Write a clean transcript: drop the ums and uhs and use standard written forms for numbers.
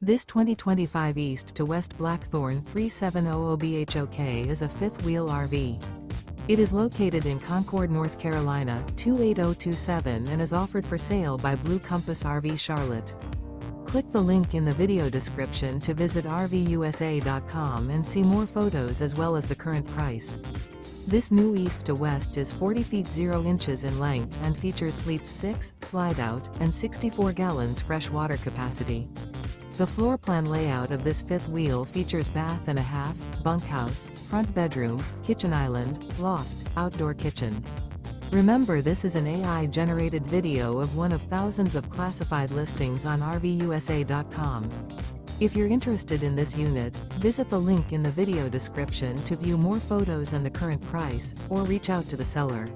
This 2025 East to West Blackthorn 3700BHOK is a fifth-wheel RV. It is located in Concord, North Carolina, 28027 and is offered for sale by Blue Compass RV Charlotte. Click the link in the video description to visit RVUSA.com and see more photos as well as the current price. This new East to West is 40 feet 0 inches in length and features sleeps 6, slide-out, and 64 gallons fresh water capacity. The floor plan layout of this fifth wheel features bath and a half, bunkhouse, front bedroom, kitchen island, loft, outdoor kitchen. Remember, this is an AI-generated video of one of thousands of classified listings on RVUSA.com. If you're interested in this unit, visit the link in the video description to view more photos and the current price, or reach out to the seller.